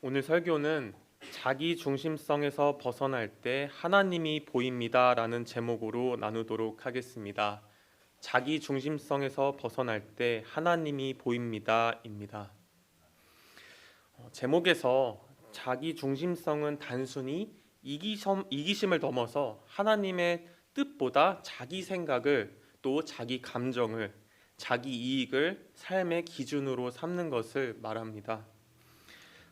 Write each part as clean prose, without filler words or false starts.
오늘 설교는 자기 중심성에서 벗어날 때 하나님이 보입니다라는 제목으로 나누도록 하겠습니다. 자기 중심성에서 벗어날 때 하나님이 보입니다입니다. 제목에서 자기 중심성은 단순히 이기심을 넘어서 하나님의 뜻보다 자기 생각을 또 자기 감정을 자기 이익을 삶의 기준으로 삼는 것을 말합니다.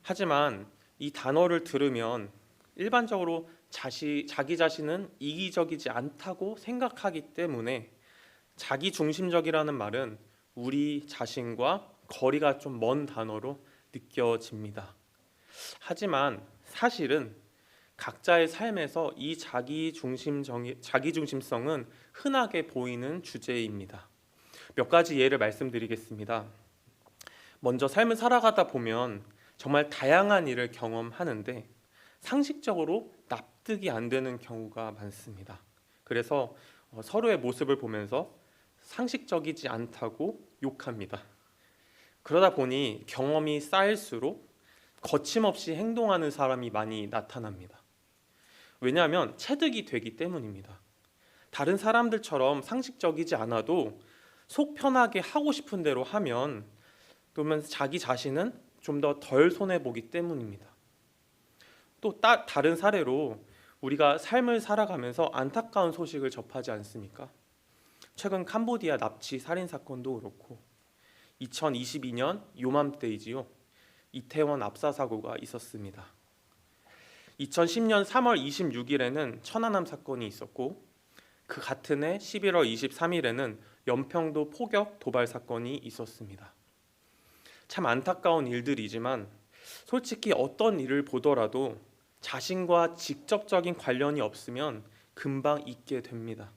하지만 이 단어를 들으면 일반적으로 자기 자신은 이기적이지 않다고 생각하기 때문에 자기 중심적이라는 말은 우리 자신과 거리가 좀 먼 단어로 느껴집니다. 하지만 사실은 각자의 삶에서 이 자기 중심성은 흔하게 보이는 주제입니다. 몇 가지 예를 말씀드리겠습니다. 먼저 삶을 살아가다 보면 정말 다양한 일을 경험하는데 상식적으로 납득이 안 되는 경우가 많습니다. 그래서 서로의 모습을 보면서 상식적이지 않다고 욕합니다. 그러다 보니 경험이 쌓일수록 거침없이 행동하는 사람이 많이 나타납니다. 왜냐하면 체득이 되기 때문입니다. 다른 사람들처럼 상식적이지 않아도 속 편하게 하고 싶은 대로 하면 그러면 자기 자신은 좀 더 덜 손해보기 때문입니다. 또 다른 사례로 우리가 삶을 살아가면서 안타까운 소식을 접하지 않습니까? 최근 캄보디아 납치 살인 사건도 그렇고 2022년 요맘때이지요. 이태원 압사 사고가 있었습니다. 2010년 3월 26일에는 천안함 사건이 있었고 그 같은 해 11월 23일에는 연평도 포격 도발 사건이 있었습니다. 참 안타까운 일들이지만 솔직히 어떤 일을 보더라도 자신과 직접적인 관련이 없으면 금방 잊게 됩니다.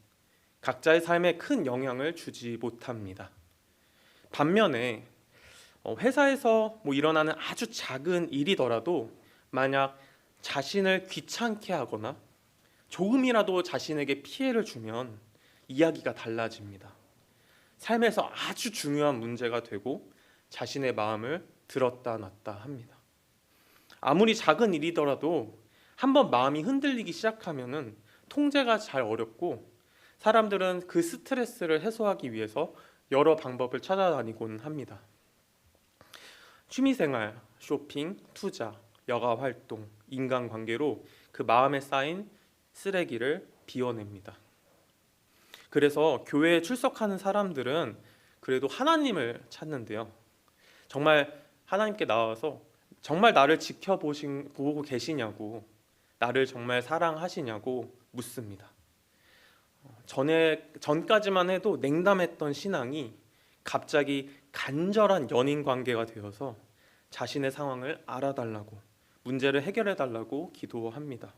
각자의 삶에 큰 영향을 주지 못합니다. 반면에 회사에서 일어나는 아주 작은 일이더라도 만약 자신을 귀찮게 하거나 조금이라도 자신에게 피해를 주면 이야기가 달라집니다. 삶에서 아주 중요한 문제가 되고 자신의 마음을 들었다 놨다 합니다. 아무리 작은 일이더라도 한번 마음이 흔들리기 시작하면은 통제가 잘 어렵고 사람들은 그 스트레스를 해소하기 위해서 여러 방법을 찾아다니곤 합니다. 취미생활, 쇼핑, 투자, 여가 활동, 인간관계로 그 마음에 쌓인 쓰레기를 비워냅니다. 그래서 교회에 출석하는 사람들은 그래도 하나님을 찾는데요. 정말 하나님께 나와서 정말 나를 지켜보고 계시냐고, 나를 정말 사랑하시냐고 묻습니다. 전까지만 해도 냉담했던 신앙이 갑자기 간절한 연인 관계가 되어서 자신의 상황을 알아달라고, 문제를 해결해달라고 기도합니다.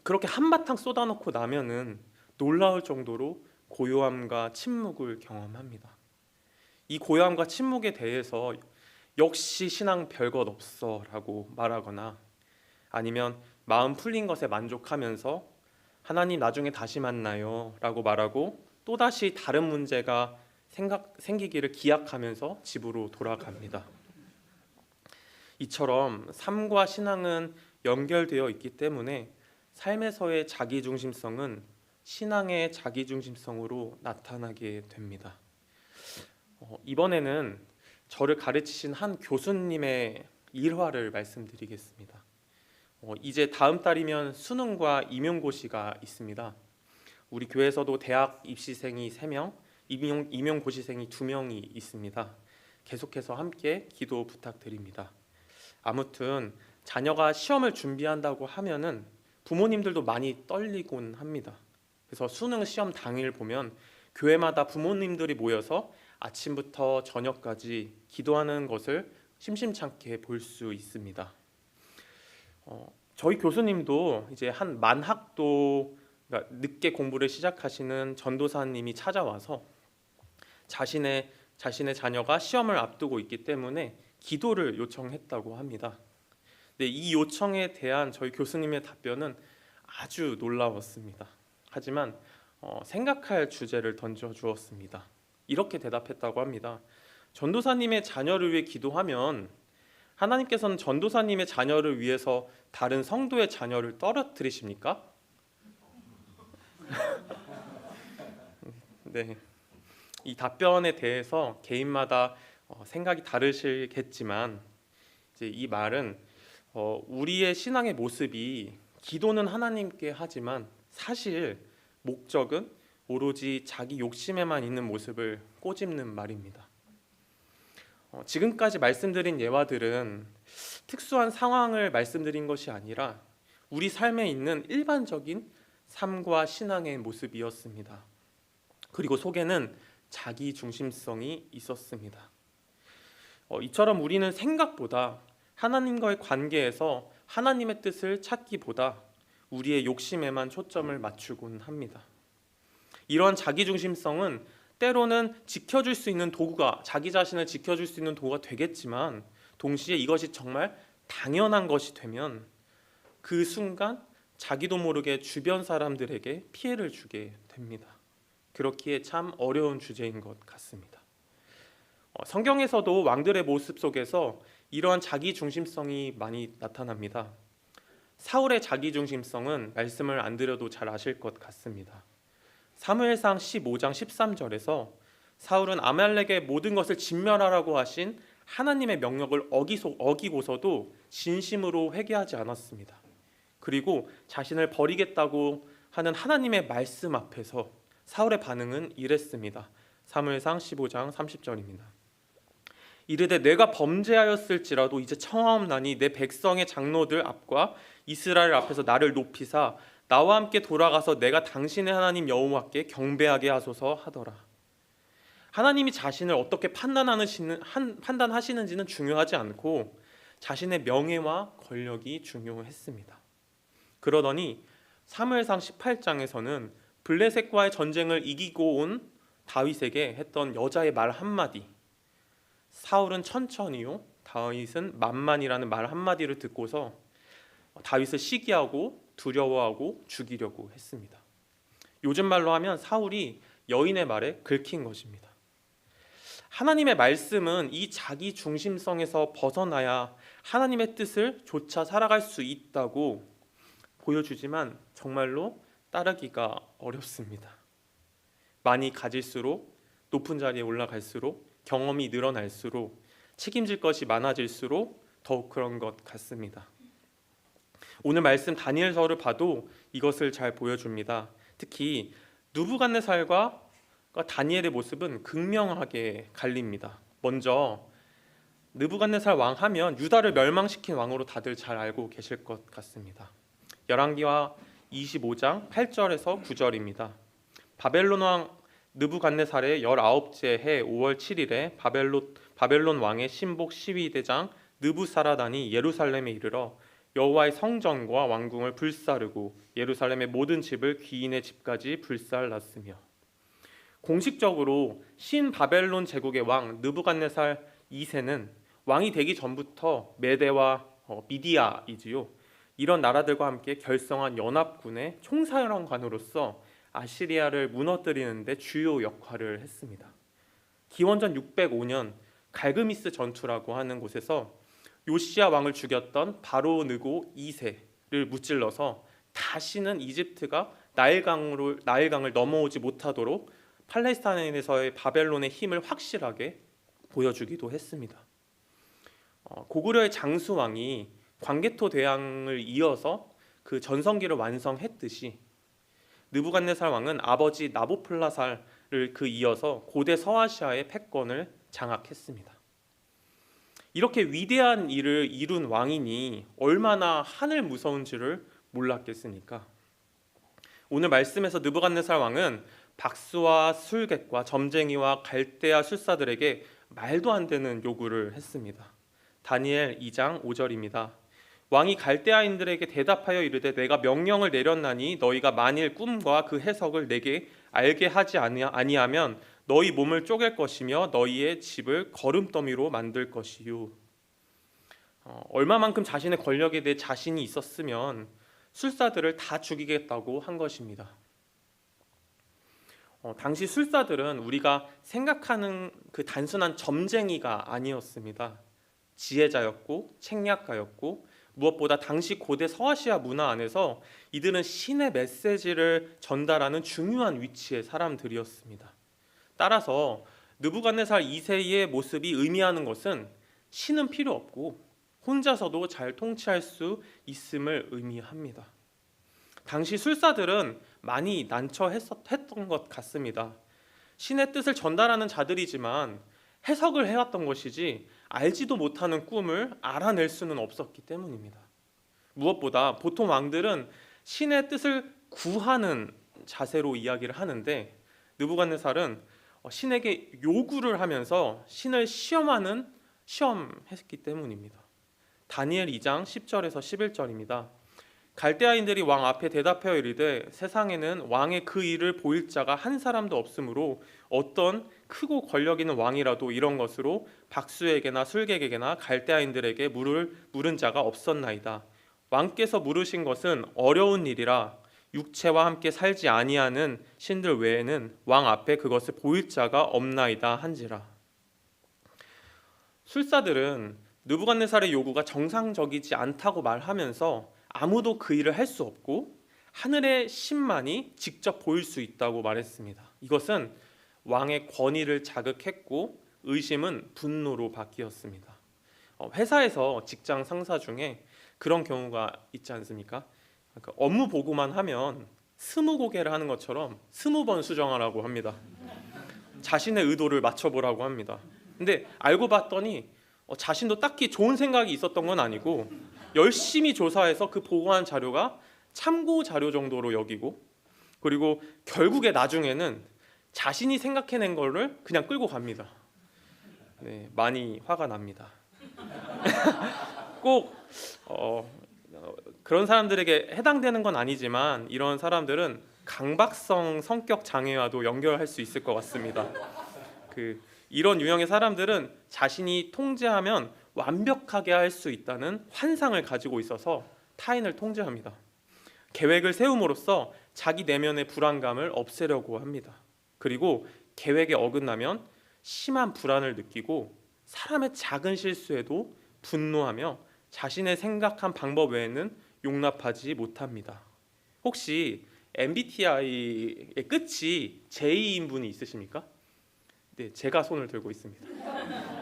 그렇게 한바탕 쏟아놓고 나면은 놀라울 정도로 고요함과 침묵을 경험합니다. 이 고요함과 침묵에 대해서 역시 신앙 별것 없어 라고 말하거나 아니면 마음 풀린 것에 만족하면서 하나님 나중에 다시 만나요 라고 말하고 또다시 다른 문제가 생기기를 기약하면서 집으로 돌아갑니다. 이처럼 삶과 신앙은 연결되어 있기 때문에 삶에서의 자기중심성은 신앙의 자기중심성으로 나타나게 됩니다. 이번에는 저를 가르치신 한 교수님의 일화를 말씀드리겠습니다. 이제 다음 달이면 수능과 임용고시가 있습니다. 우리 교회에서도 대학 입시생이 3명, 임용고시생이 2명이 있습니다. 계속해서 함께 기도 부탁드립니다. 아무튼 자녀가 시험을 준비한다고 하면은 부모님들도 많이 떨리곤 합니다. 그래서 수능 시험 당일 보면 교회마다 부모님들이 모여서 아침부터 저녁까지 기도하는 것을 심심찮게 볼 수 있습니다. 저희 교수님도 이제 한 만학도, 그러니까 늦게 공부를 시작하시는 전도사님이 찾아와서 자신의 자녀가 시험을 앞두고 있기 때문에 기도를 요청했다고 합니다. 근데 이 요청에 대한 저희 교수님의 답변은 아주 놀라웠습니다. 하지만 생각할 주제를 던져 주었습니다. 이렇게 대답했다고 합니다. 전도사님의 자녀를 위해 기도하면 하나님께서는 전도사님의 자녀를 위해서 다른 성도의 자녀를 떨어뜨리십니까? 네, 이 답변에 대해서 개인마다 생각이 다르시겠지만 이제 이 말은 우리의 신앙의 모습이 기도는 하나님께 하지만 사실 목적은 오로지 자기 욕심에만 있는 모습을 꼬집는 말입니다. 지금까지 말씀드린 예화들은 특수한 상황을 말씀드린 것이 아니라 우리 삶에 있는 일반적인 삶과 신앙의 모습이었습니다. 그리고 속에는 자기 중심성이 있었습니다. 이처럼 우리는 생각보다 하나님과의 관계에서 하나님의 뜻을 찾기보다 우리의 욕심에만 초점을 맞추곤 합니다. 이러한 자기 중심성은 때로는 지켜줄 수 있는 도구가, 자기 자신을 지켜줄 수 있는 도구가 되겠지만 동시에 이것이 정말 당연한 것이 되면 그 순간 자기도 모르게 주변 사람들에게 피해를 주게 됩니다. 그렇기에 참 어려운 주제인 것 같습니다. 성경에서도 왕들의 모습 속에서 이러한 자기 중심성이 많이 나타납니다. 사울의 자기 중심성은 말씀을 안 드려도 잘 아실 것 같습니다. 사무엘상 15장 13절에서 사울은 아말렉의 모든 것을 진멸하라고 하신 하나님의 명령을 어기고서도 진심으로 회개하지 않았습니다. 그리고 자신을 버리겠다고 하는 하나님의 말씀 앞에서 사울의 반응은 이랬습니다. 사무엘상 15장 30절입니다. 이르되 내가 범죄하였을지라도 이제 청하옵나니 내 백성의 장로들 앞과 이스라엘 앞에서 나를 높이사 나와 함께 돌아가서 내가 당신의 하나님 여호와께 경배하게 하소서 하더라. 하나님이 자신을 어떻게 판단하시는지는 중요하지 않고 자신의 명예와 권력이 중요했습니다. 그러더니 사무엘상 18장에서는 블레셋과의 전쟁을 이기고 온 다윗에게 했던 여자의 말 한마디, 사울은 천천히요, 다윗은 만만이라는 말 한마디를 듣고서 다윗을 시기하고 두려워하고 죽이려고 했습니다. 요즘 말로 하면 사울이 여인의 말에 긁힌 것입니다. 하나님의 말씀은 이 자기 중심성에서 벗어나야 하나님의 뜻을 조차 살아갈 수 있다고 보여주지만 정말로 따르기가 어렵습니다. 많이 가질수록, 높은 자리에 올라갈수록, 경험이 늘어날수록, 책임질 것이 많아질수록 더욱 그런 것 같습니다. 오늘 말씀 다니엘서를 봐도 이것을 잘 보여줍니다. 특히 느부갓네살과 다니엘의 모습은 극명하게 갈립니다. 먼저 느부갓네살 왕 하면 유다를 멸망시킨 왕으로 다들 잘 알고 계실 것 같습니다. 열왕기하 25장 8절에서 9절입니다. 바벨론 왕 느부갓네살의 19째 해 5월 7일에 바벨론 왕의 신복 시위대장 느부사라단이 예루살렘에 이르러 여호와의 성전과 왕궁을 불사르고 예루살렘의 모든 집을 귀인의 집까지 불살랐으며, 공식적으로 신바벨론 제국의 왕 느부갓네살 2세는 왕이 되기 전부터 메대와 미디아이지요, 이런 나라들과 함께 결성한 연합군의 총사령관으로서 아시리아를 무너뜨리는 데 주요 역할을 했습니다. 기원전 605년 갈그미스 전투라고 하는 곳에서 요시야 왕을 죽였던 바로 느고 2세를 무찔러서 다시는 이집트가 나일강을 넘어오지 못하도록 팔레스타인에서의 바벨론의 힘을 확실하게 보여주기도 했습니다. 고구려의 장수 왕이 광개토 대왕을 이어서 그 전성기를 완성했듯이 느부갓네살 왕은 아버지 나보플라살을 그 이어서 고대 서아시아의 패권을 장악했습니다. 이렇게 위대한 일을 이룬 왕이니 얼마나 하늘 무서운지를 몰랐겠습니까? 오늘 말씀에서 느부갓네살 왕은 박수와 술객과 점쟁이와 갈대아 술사들에게 말도 안 되는 요구를 했습니다. 다니엘 2장 5절입니다. 왕이 갈대아인들에게 대답하여 이르되 내가 명령을 내렸나니 너희가 만일 꿈과 그 해석을 내게 알게 하지 아니하면 너희 몸을 쪼갤 것이며 너희의 집을 거름더미로 만들 것이요. 얼마만큼 자신의 권력에 대해 자신이 있었으면 술사들을 다 죽이겠다고 한 것입니다. 당시 술사들은 우리가 생각하는 그 단순한 점쟁이가 아니었습니다. 지혜자였고 책략가였고 무엇보다 당시 고대 서아시아 문화 안에서 이들은 신의 메시지를 전달하는 중요한 위치의 사람들이었습니다. 따라서 느부갓네살 2세의 모습이 의미하는 것은 신은 필요 없고 혼자서도 잘 통치할 수 있음을 의미합니다. 당시 술사들은 많이 난처했던 것 같습니다. 신의 뜻을 전달하는 자들이지만 해석을 해왔던 것이지 알지도 못하는 꿈을 알아낼 수는 없었기 때문입니다. 무엇보다 보통 왕들은 신의 뜻을 구하는 자세로 이야기를 하는데 느부갓네살은 신에게 요구를 하면서 신을 시험했기 때문입니다. 다니엘 2장 10절에서 11절입니다. 갈대아인들이 왕 앞에 대답하여 이르되 세상에는 왕의 그 일을 보일 자가 한 사람도 없으므로 어떤 크고 권력 있는 왕이라도 이런 것으로 박수에게나 술객에게나 갈대아인들에게 물은 자가 없었나이다. 왕께서 물으신 것은 어려운 일이라 육체와 함께 살지 아니하는 신들 외에는 왕 앞에 그것을 보일 자가 없나이다 한지라. 술사들은 느부갓네살의 요구가 정상적이지 않다고 말하면서 아무도 그 일을 할 수 없고 하늘의 신만이 직접 보일 수 있다고 말했습니다. 이것은 왕의 권위를 자극했고 의심은 분노로 바뀌었습니다. 회사에서 직장 상사 중에 그런 경우가 있지 않습니까? 그러니까 업무 보고만 하면 스무고개를 하는 것처럼 20번 수정하라고 합니다. 자신의 의도를 맞춰보라고 합니다. 근데 알고 봤더니 자신도 딱히 좋은 생각이 있었던 건 아니고 열심히 조사해서 그 보고한 자료가 참고 자료 정도로 여기고 그리고 결국에 나중에는 자신이 생각해낸 거를 그냥 끌고 갑니다. 네, 많이 화가 납니다. 꼭 그런 사람들에게 해당되는 건 아니지만 이런 사람들은 강박성 성격 장애와도 연결할 수 있을 것 같습니다. 이런 유형의 사람들은 자신이 통제하면 완벽하게 할 수 있다는 환상을 가지고 있어서 타인을 통제합니다. 계획을 세움으로써 자기 내면의 불안감을 없애려고 합니다. 그리고 계획에 어긋나면 심한 불안을 느끼고 사람의 작은 실수에도 분노하며 자신의 생각한 방법 외에는 용납하지 못합니다. 혹시 MBTI의 끝이 J인 분이 있으십니까? 네, 제가 손을 들고 있습니다.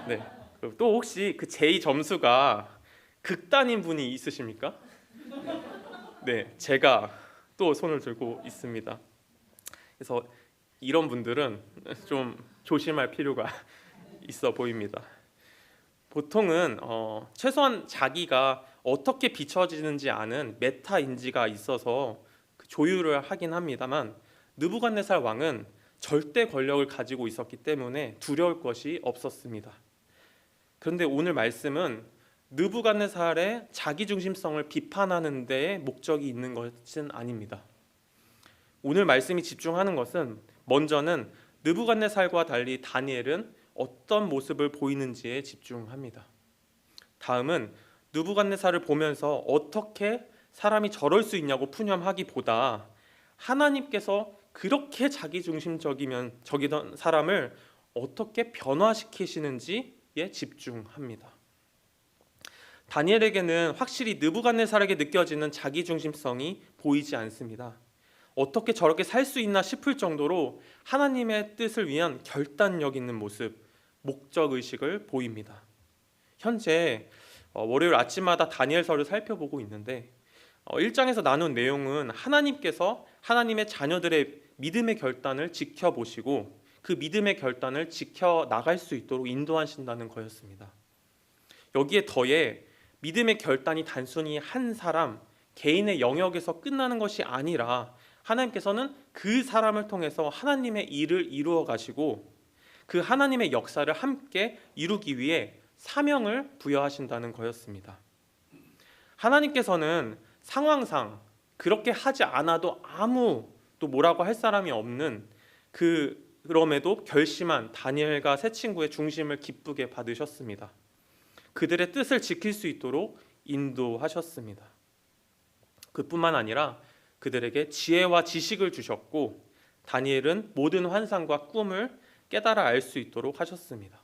네, 또 혹시 그 J 점수가 극단인 분이 있으십니까? 네, 제가 또 손을 들고 있습니다. 그래서 이런 분들은 좀 조심할 필요가 있어 보입니다. 보통은 최소한 자기가 어떻게 비춰지는지 아는 메타 인지가 있어서 조율을 하긴 합니다만 느부갓네살 왕은 절대 권력을 가지고 있었기 때문에 두려울 것이 없었습니다. 그런데 오늘 말씀은 느부갓네살의 자기중심성을 비판하는 데에 목적이 있는 것은 아닙니다. 오늘 말씀이 집중하는 것은 먼저는 느부갓네살과 달리 다니엘은 어떤 모습을 보이는지에 집중합니다. 다음은 느부갓네살을 보면서 어떻게 사람이 저럴 수 있냐고 푸념하기보다 하나님께서 그렇게 자기중심적이던 사람을 어떻게 변화시키시는지에 집중합니다. 다니엘에게는 확실히 느부갓네살에게 느껴지는 자기중심성이 보이지 않습니다. 어떻게 저렇게 살 수 있나 싶을 정도로 하나님의 뜻을 위한 결단력 있는 모습, 목적의식을 보입니다. 현재 월요일 아침마다 다니엘서를 살펴보고 있는데 1장에서 나눈 내용은 하나님께서 하나님의 자녀들의 믿음의 결단을 지켜보시고 그 믿음의 결단을 지켜나갈 수 있도록 인도하신다는 거였습니다. 여기에 더해 믿음의 결단이 단순히 한 사람, 개인의 영역에서 끝나는 것이 아니라 하나님께서는 그 사람을 통해서 하나님의 일을 이루어 가시고 그 하나님의 역사를 함께 이루기 위해 사명을 부여하신다는 거였습니다. 하나님께서는 상황상 그렇게 하지 않아도 또 뭐라고 할 사람이 없는 그럼에도 결심한 다니엘과 세 친구의 중심을 기쁘게 받으셨습니다. 그들의 뜻을 지킬 수 있도록 인도하셨습니다. 그뿐만 아니라 그들에게 지혜와 지식을 주셨고 다니엘은 모든 환상과 꿈을 깨달아 알 수 있도록 하셨습니다.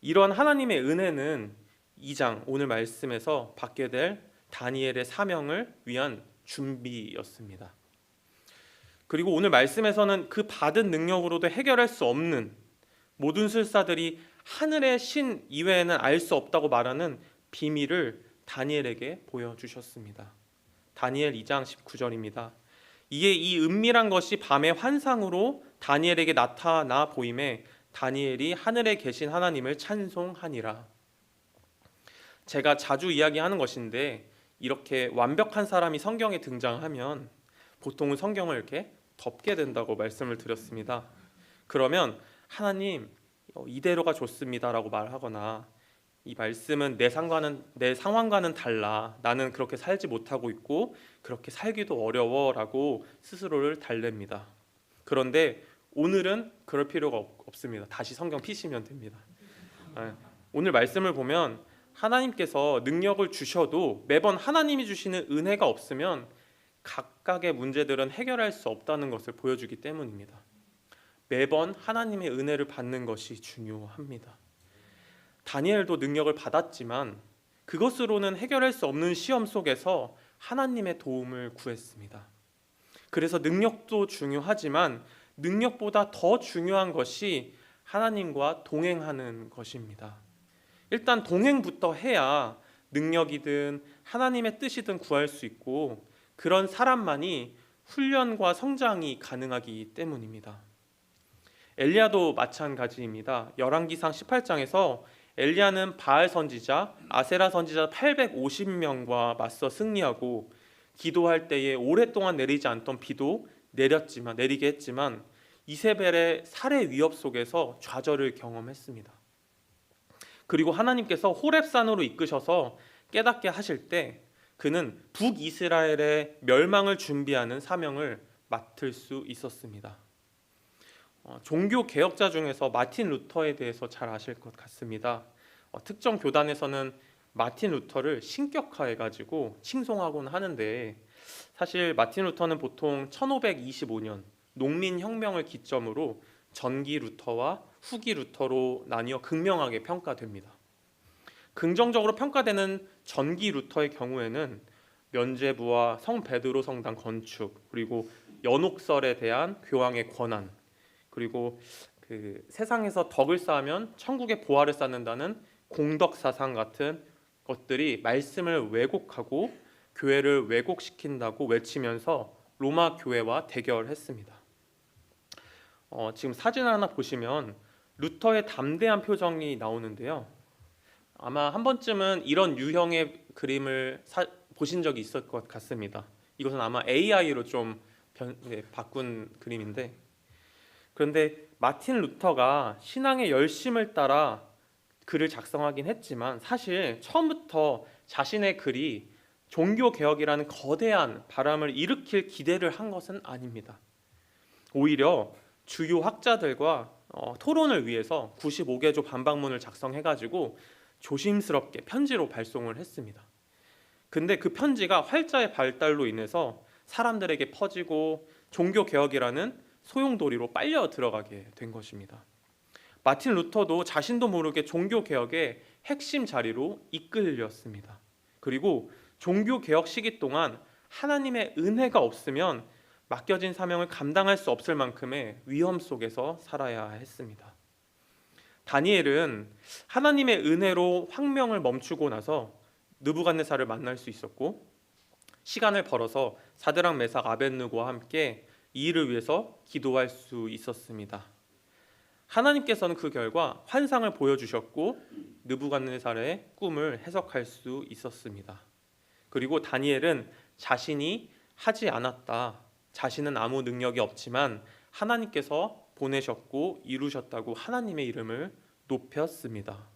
이런 하나님의 은혜는 2장 오늘 말씀에서 받게 될 다니엘의 사명을 위한 준비였습니다. 그리고 오늘 말씀에서는 그 받은 능력으로도 해결할 수 없는 모든 술사들이 하늘의 신 이외에는 알 수 없다고 말하는 비밀을 다니엘에게 보여주셨습니다. 다니엘 2장 19절입니다. 이에 이 은밀한 것이 밤의 환상으로 다니엘에게 나타나 보임에 다니엘이 하늘에 계신 하나님을 찬송하니라. 제가 자주 이야기하는 것인데 이렇게 완벽한 사람이 성경에 등장하면 보통은 성경을 이렇게 덮게 된다고 말씀을 드렸습니다. 그러면 하나님 이대로가 좋습니다라고 말하거나 이 말씀은 내 상황과는 달라. 나는 그렇게 살지 못하고 있고 그렇게 살기도 어려워라고 스스로를 달랩니다. 그런데 오늘은 그럴 필요가 없습니다. 다시 성경 피시면 됩니다. 오늘 말씀을 보면 하나님께서 능력을 주셔도 매번 하나님이 주시는 은혜가 없으면 각각의 문제들은 해결할 수 없다는 것을 보여주기 때문입니다. 매번 하나님의 은혜를 받는 것이 중요합니다. 다니엘도 능력을 받았지만 그것으로는 해결할 수 없는 시험 속에서 하나님의 도움을 구했습니다. 그래서 능력도 중요하지만 능력보다 더 중요한 것이 하나님과 동행하는 것입니다. 일단 동행부터 해야 능력이든 하나님의 뜻이든 구할 수 있고 그런 사람만이 훈련과 성장이 가능하기 때문입니다. 엘리야도 마찬가지입니다. 열왕기상 18장에서 엘리야는 바알 선지자, 아세라 선지자 850명과 맞서 승리하고 기도할 때에 오랫동안 내리지 않던 비도 내리게 했지만 이세벨의 살해 위협 속에서 좌절을 경험했습니다. 그리고 하나님께서 호렙산으로 이끄셔서 깨닫게 하실 때 그는 북이스라엘의 멸망을 준비하는 사명을 맡을 수 있었습니다. 종교 개혁자 중에서 마틴 루터에 대해서 잘 아실 것 같습니다. 특정 교단에서는 마틴 루터를 신격화해가지고 칭송하곤 하는데 사실 마틴 루터는 보통 1525년 농민혁명을 기점으로 전기 루터와 후기 루터로 나뉘어 극명하게 평가됩니다. 긍정적으로 평가되는 전기 루터의 경우에는 면죄부와 성 베드로 성당 건축, 그리고 연옥설에 대한 교황의 권한, 그리고 그 세상에서 덕을 쌓으면 천국의 보화를 쌓는다는 공덕사상 같은 것들이 말씀을 왜곡하고 교회를 왜곡시킨다고 외치면서 로마 교회와 대결했습니다. 지금 사진 하나 보시면 루터의 담대한 표정이 나오는데요. 아마 한 번쯤은 이런 유형의 그림을 보신 적이 있을 것 같습니다. 이것은 아마 AI로 좀 바꾼 그림인데, 그런데 마틴 루터가 신앙의 열심을 따라 글을 작성하긴 했지만 사실 처음부터 자신의 글이 종교개혁이라는 거대한 바람을 일으킬 기대를 한 것은 아닙니다. 오히려 주요 학자들과 토론을 위해서 95개조 반박문을 작성해가지고 조심스럽게 편지로 발송을 했습니다. 근데 그 편지가 활자의 발달로 인해서 사람들에게 퍼지고 종교개혁이라는 소용돌이로 빨려 들어가게 된 것입니다. 마틴 루터도 자신도 모르게 종교개혁의 핵심 자리로 이끌렸습니다. 그리고 종교개혁 시기 동안 하나님의 은혜가 없으면 맡겨진 사명을 감당할 수 없을 만큼의 위험 속에서 살아야 했습니다. 다니엘은 하나님의 은혜로 황명을 멈추고 나서 느부갓네살을 만날 수 있었고 시간을 벌어서 사드락 메삭 아벳느고와 함께 이 일을 위해서 기도할 수 있었습니다. 하나님께서는 그 결과 환상을 보여주셨고 느부갓네살의 꿈을 해석할 수 있었습니다. 그리고 다니엘은 자신이 하지 않았다, 자신은 아무 능력이 없지만 하나님께서 보내셨고 이루셨다고 하나님의 이름을 높였습니다.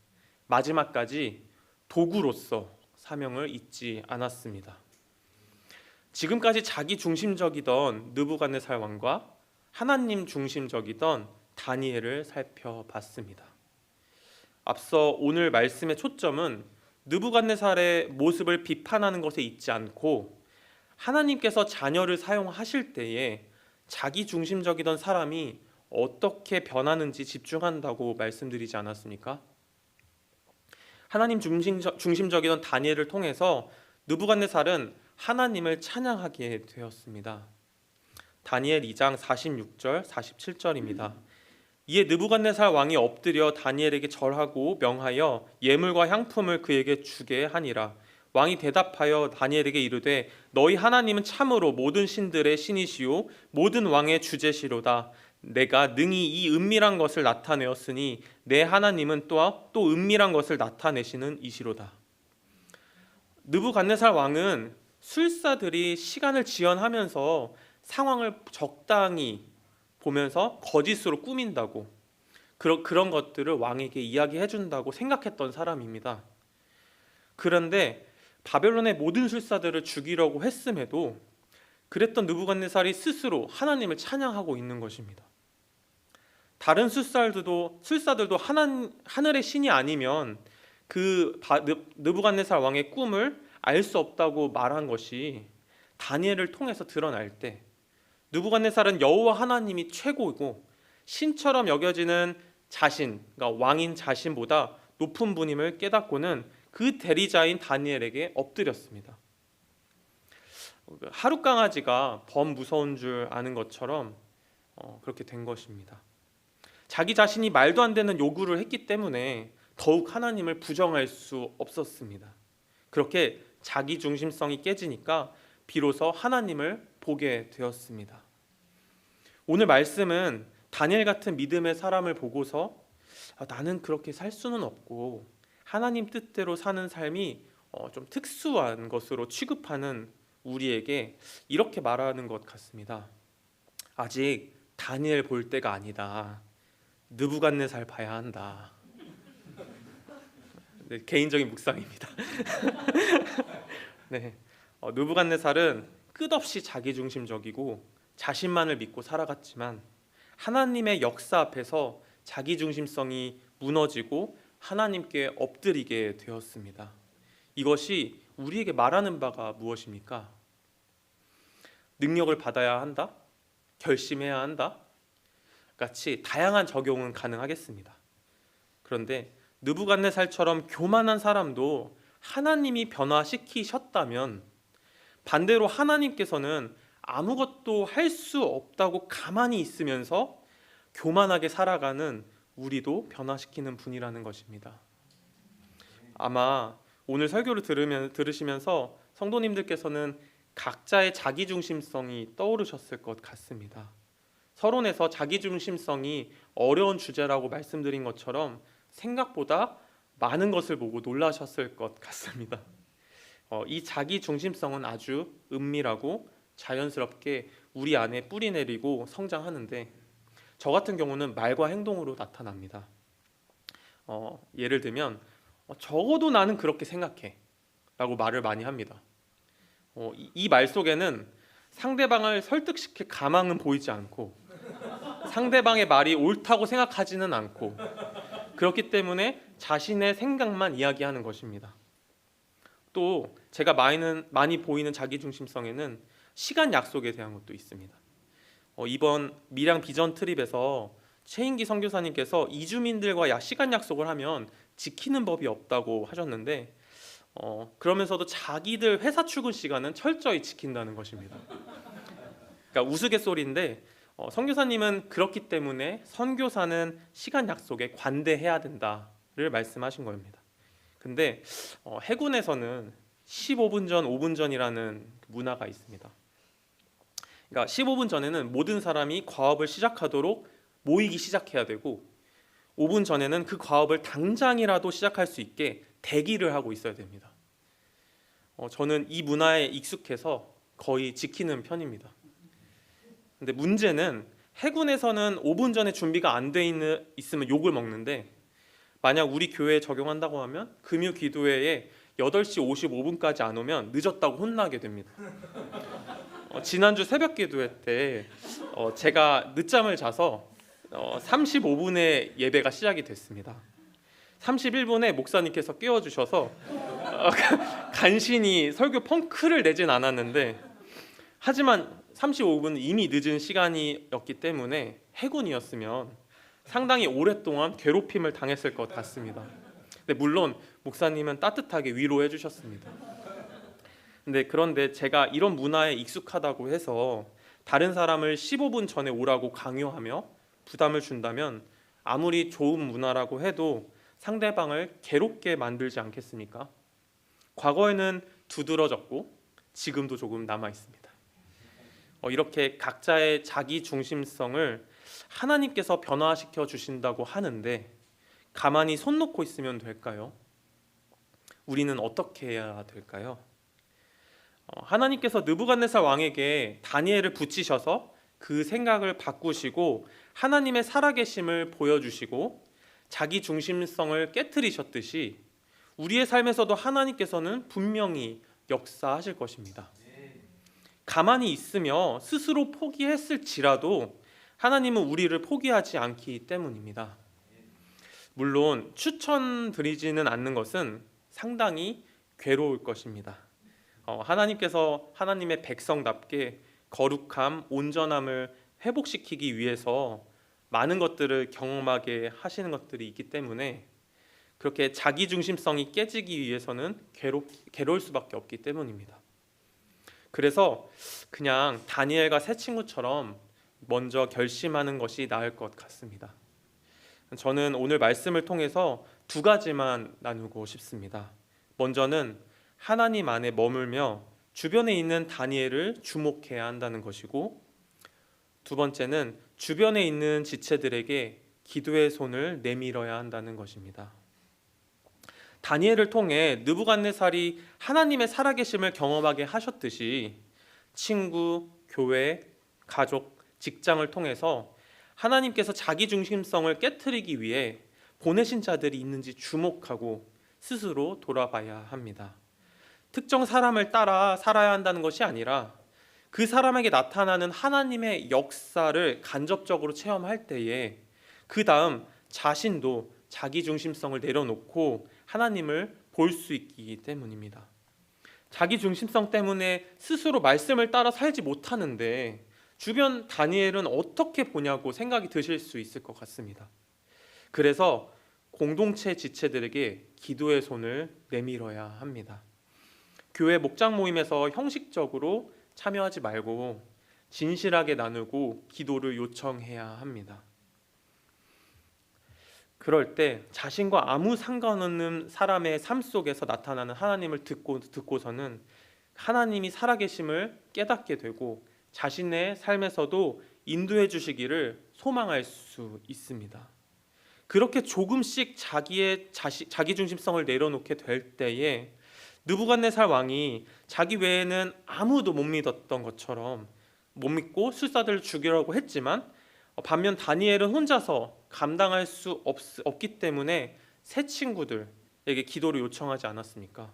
마지막까지 도구로서 사명을 잊지 않았습니다. 지금까지 자기 중심적이던 느부갓네살 왕과 하나님 중심적이던 다니엘을 살펴봤습니다. 앞서 오늘 말씀의 초점은 느부갓네살의 모습을 비판하는 것에 있지 않고 하나님께서 자녀를 사용하실 때에 자기 중심적이던 사람이 어떻게 변하는지 집중한다고 말씀드리지 않았습니까? 하나님 중심적이던 다니엘을 통해서 느부갓네살은 하나님을 찬양하게 되었습니다. 다니엘 2장 46절 47절입니다. 이에 느부갓네살 왕이 엎드려 다니엘에게 절하고 명하여 예물과 향품을 그에게 주게 하니라. 왕이 대답하여 다니엘에게 이르되 너희 하나님은 참으로 모든 신들의 신이시요 모든 왕의 주제시로다. 내가 능히 이 은밀한 것을 나타내었으니 내 하나님은 또 은밀한 것을 나타내시는 이시로다. 느부갓네살 왕은 술사들이 시간을 지연하면서 상황을 적당히 보면서 거짓으로 꾸민다고 그런 것들을 왕에게 이야기해 준다고 생각했던 사람입니다. 그런데 바벨론의 모든 술사들을 죽이려고 했음에도 그랬던 느부갓네살이 스스로 하나님을 찬양하고 있는 것입니다. 다른 술사들도 하늘의 신이 아니면 느부갓네살 왕의 꿈을 알 수 없다고 말한 것이 다니엘을 통해서 드러날 때 느부갓네살은 여호와 하나님이 최고이고 신처럼 여겨지는 자신, 그러니까 왕인 자신보다 높은 분임을 깨닫고는 그 대리자인 다니엘에게 엎드렸습니다. 하룻 강아지가 범 무서운 줄 아는 것처럼 그렇게 된 것입니다. 자기 자신이 말도 안 되는 요구를 했기 때문에 더욱 하나님을 부정할 수 없었습니다. 그렇게 자기 중심성이 깨지니까 비로소 하나님을 보게 되었습니다. 오늘 말씀은 다니엘 같은 믿음의 사람을 보고서 나는 그렇게 살 수는 없고 하나님 뜻대로 사는 삶이 좀 특수한 것으로 취급하는 우리에게 이렇게 말하는 것 같습니다. 아직 다니엘 볼 때가 아니다. 느부갓네살 봐야 한다. 네, 개인적인 묵상입니다. 네, 느부갓네살은 끝없이 자기중심적이고 자신만을 믿고 살아갔지만 하나님의 역사 앞에서 자기중심성이 무너지고 하나님께 엎드리게 되었습니다. 이것이 우리에게 말하는 바가 무엇입니까? 능력을 받아야 한다? 결심해야 한다? 같이 다양한 적용은 가능하겠습니다. 그런데 느부갓네살처럼 교만한 사람도 하나님이 변화시키셨다면 반대로 하나님께서는 아무것도 할 수 없다고 가만히 있으면서 교만하게 살아가는 우리도 변화시키는 분이라는 것입니다. 아마 오늘 설교를 들으시면서 성도님들께서는 각자의 자기중심성이 떠오르셨을 것 같습니다. 서론에서 자기중심성이 어려운 주제라고 말씀드린 것처럼 생각보다 많은 것을 보고 놀라셨을 것 같습니다. 이 자기중심성은 아주 은밀하고 자연스럽게 우리 안에 뿌리 내리고 성장하는데 저 같은 경우는 말과 행동으로 나타납니다. 예를 들면 적어도 나는 그렇게 생각해 라고 말을 많이 합니다. 이 말 속에는 상대방을 설득시킬 가망은 보이지 않고 상대방의 말이 옳다고 생각하지는 않고 그렇기 때문에 자신의 생각만 이야기하는 것입니다. 또 제가 많이 보이는 자기중심성에는 시간 약속에 대한 것도 있습니다. 이번 밀양 비전 트립에서 최인기 선교사님께서 이주민들과 시간 약속을 하면 지키는 법이 없다고 하셨는데 그러면서도 자기들 회사 출근 시간은 철저히 지킨다는 것입니다. 그러니까 우스갯소리인데 선교사님은 그렇기 때문에 선교사는 시간 약속에 관대해야 된다를 말씀하신 겁니다. 근데 해군에서는 15분 전, 5분 전이라는 문화가 있습니다. 그러니까 15분 전에는 모든 사람이 과업을 시작하도록 모이기 시작해야 되고 5분 전에는 그 과업을 당장이라도 시작할 수 있게 대기를 하고 있어야 됩니다. 저는 이 문화에 익숙해서 거의 지키는 편입니다. 근데 문제는 해군에서는 5분 전에 준비가 안 돼 있으면 욕을 먹는데 만약 우리 교회에 적용한다고 하면 금요 기도회에 8시 55분까지 안 오면 늦었다고 혼나게 됩니다. 지난주 새벽 기도회 때 제가 늦잠을 자서 35분에 예배가 시작이 됐습니다. 31분에 목사님께서 깨워주셔서 간신히 설교 펑크를 내진 않았는데 하지만 35분은 이미 늦은 시간이었기 때문에 해군이었으면 상당히 오랫동안 괴롭힘을 당했을 것 같습니다. 근데 물론 목사님은 따뜻하게 위로해 주셨습니다. 그런데 제가 이런 문화에 익숙하다고 해서 다른 사람을 15분 전에 오라고 강요하며 부담을 준다면 아무리 좋은 문화라고 해도 상대방을 괴롭게 만들지 않겠습니까? 과거에는 두드러졌고 지금도 조금 남아 있습니다. 이렇게 각자의 자기 중심성을 하나님께서 변화시켜 주신다고 하는데 가만히 손 놓고 있으면 될까요? 우리는 어떻게 해야 될까요? 하나님께서 느부갓네살 왕에게 다니엘을 붙이셔서 그 생각을 바꾸시고 하나님의 살아계심을 보여주시고 자기 중심성을 깨트리셨듯이 우리의 삶에서도 하나님께서는 분명히 역사하실 것입니다. 가만히 있으며 스스로 포기했을지라도 하나님은 우리를 포기하지 않기 때문입니다. 물론 추천드리지는 않는 것은 상당히 괴로울 것입니다. 하나님께서 하나님의 백성답게 거룩함, 온전함을 회복시키기 위해서 많은 것들을 경험하게 하시는 것들이 있기 때문에 그렇게 자기 중심성이 깨지기 위해서는 괴로울 수밖에 없기 때문입니다. 그래서 그냥 다니엘과 새 친구처럼 먼저 결심하는 것이 나을 것 같습니다. 저는 오늘 말씀을 통해서 두 가지만 나누고 싶습니다. 먼저는 하나님 안에 머물며 주변에 있는 다니엘을 주목해야 한다는 것이고, 두 번째는 주변에 있는 지체들에게 기도의 손을 내밀어야 한다는 것입니다. 다니엘을 통해 느부갓네살이 하나님의 살아계심을 경험하게 하셨듯이 친구, 교회, 가족, 직장을 통해서 하나님께서 자기 중심성을 깨트리기 위해 보내신 자들이 있는지 주목하고 스스로 돌아봐야 합니다. 특정 사람을 따라 살아야 한다는 것이 아니라 그 사람에게 나타나는 하나님의 역사를 간접적으로 체험할 때에 그 다음 자신도 자기 중심성을 내려놓고 하나님을 볼 수 있기 때문입니다. 자기 중심성 때문에 스스로 말씀을 따라 살지 못하는데 주변 다니엘은 어떻게 보냐고 생각이 드실 수 있을 것 같습니다. 그래서 공동체 지체들에게 기도의 손을 내밀어야 합니다. 교회 목장 모임에서 형식적으로 참여하지 말고 진실하게 나누고 기도를 요청해야 합니다. 그럴 때 자신과 아무 상관없는 사람의 삶 속에서 나타나는 하나님을 듣고서는 하나님이 살아계심을 깨닫게 되고 자신의 삶에서도 인도해 주시기를 소망할 수 있습니다. 그렇게 조금씩 자기 중심성을 내려놓게 될 때에 느부갓네살 왕이 자기 외에는 아무도 못 믿었던 것처럼 못 믿고 술사들을 죽이려고 했지만 반면 다니엘은 혼자서 감당할 수 없기 때문에 새 친구들에게 기도를 요청하지 않았습니까?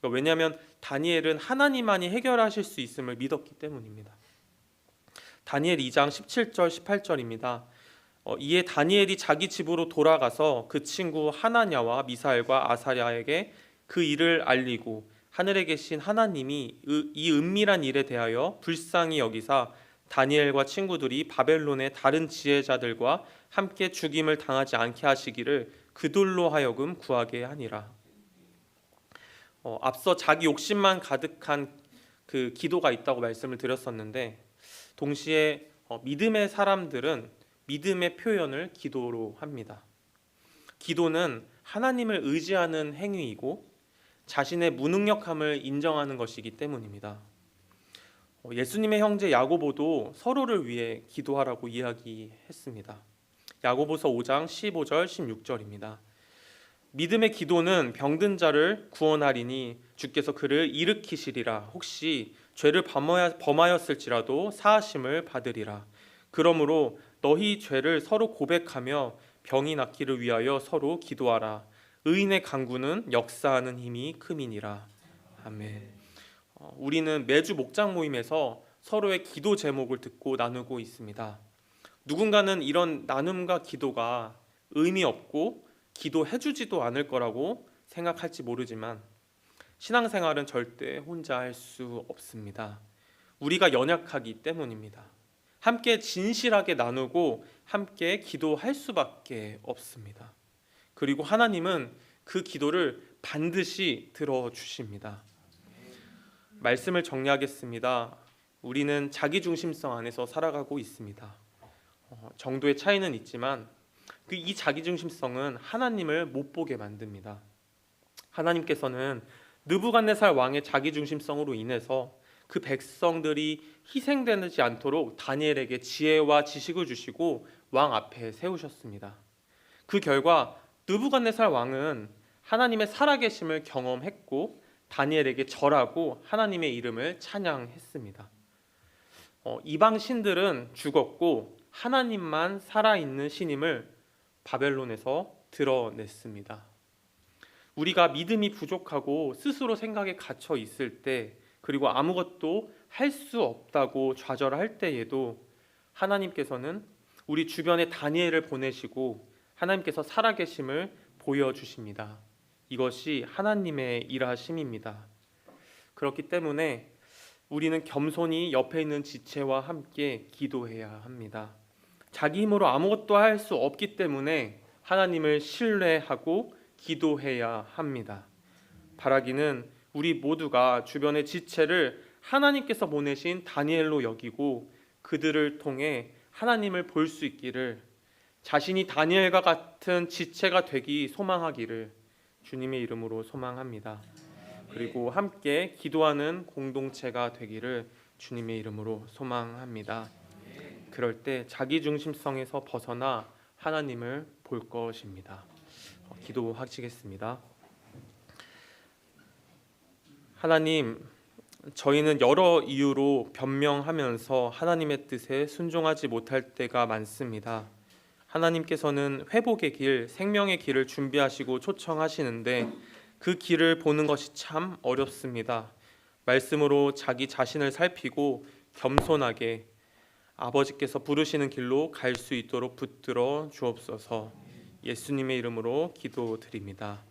왜냐하면 다니엘은 하나님만이 해결하실 수 있음을 믿었기 때문입니다. 다니엘 2장 17절 18절입니다. 이에 다니엘이 자기 집으로 돌아가서 그 친구 하나냐와 미사엘과 아사랴에게 그 일을 알리고 하늘에 계신 하나님이 이 은밀한 일에 대하여 불쌍히 여기사 다니엘과 친구들이 바벨론의 다른 지혜자들과 함께 죽임을 당하지 않게 하시기를 그들로 하여금 구하게 하니라. 앞서 자기 욕심만 가득한 그 기도가 있다고 말씀을 드렸었는데, 동시에 믿음의 사람들은 믿음의 표현을 기도로 합니다. 기도는 하나님을 의지하는 행위이고 자신의 무능력함을 인정하는 것이기 때문입니다. 예수님의 형제 야고보도 서로를 위해 기도하라고 이야기했습니다. 야고보서 5장 15절 16절입니다. 믿음의 기도는 병든 자를 구원하리니 주께서 그를 일으키시리라. 혹시 죄를 범하였을지라도 사하심을 받으리라. 그러므로 너희 죄를 서로 고백하며 병이 낫기를 위하여 서로 기도하라. 의인의 간구는 역사하는 힘이 큼이니라. 아멘. 우리는 매주 목장 모임에서 서로의 기도 제목을 듣고 나누고 있습니다. 누군가는 이런 나눔과 기도가 의미 없고 기도해주지도 않을 거라고 생각할지 모르지만 신앙생활은 절대 혼자 할 수 없습니다. 우리가 연약하기 때문입니다. 함께 진실하게 나누고 함께 기도할 수밖에 없습니다. 그리고 하나님은 그 기도를 반드시 들어주십니다. 말씀을 정리하겠습니다. 우리는 자기중심성 안에서 살아가고 있습니다. 정도의 차이는 있지만 이 자기중심성은 하나님을 못 보게 만듭니다. 하나님께서는 느부갓네살 왕의 자기중심성으로 인해서 그 백성들이 희생되지 않도록 다니엘에게 지혜와 지식을 주시고 왕 앞에 세우셨습니다. 그 결과 느부갓네살 왕은 하나님의 살아계심을 경험했고 다니엘에게 절하고 하나님의 이름을 찬양했습니다. 이방 신들은 죽었고 하나님만 살아있는 신임을 바벨론에서 드러냈습니다. 우리가 믿음이 부족하고 스스로 생각에 갇혀 있을 때, 그리고 아무것도 할 수 없다고 좌절할 때에도 하나님께서는 우리 주변에 다니엘을 보내시고 하나님께서 살아계심을 보여주십니다. 이것이 하나님의 일하심입니다. 그렇기 때문에 우리는 겸손히 옆에 있는 지체와 함께 기도해야 합니다. 자기 힘으로 아무것도 할 수 없기 때문에 하나님을 신뢰하고 기도해야 합니다. 바라기는 우리 모두가 주변의 지체를 하나님께서 보내신 다니엘로 여기고 그들을 통해 하나님을 볼 수 있기를, 자신이 다니엘과 같은 지체가 되기 소망하기를 주님의 이름으로 소망합니다. 그리고 함께 기도하는 공동체가 되기를 주님의 이름으로 소망합니다. 그럴 때 자기중심성에서 벗어나 하나님을 볼 것입니다. 기도하시겠습니다. 하나님, 저희는 여러 이유로 변명하면서 하나님의 뜻에 순종하지 못할 때가 많습니다. 하나님께서는 회복의 길, 생명의 길을 준비하시고 초청하시는데 그 길을 보는 것이 참 어렵습니다. 말씀으로 자기 자신을 살피고 겸손하게 아버지께서 부르시는 길로 갈 수 있도록 붙들어 주옵소서. 예수님의 이름으로 기도드립니다.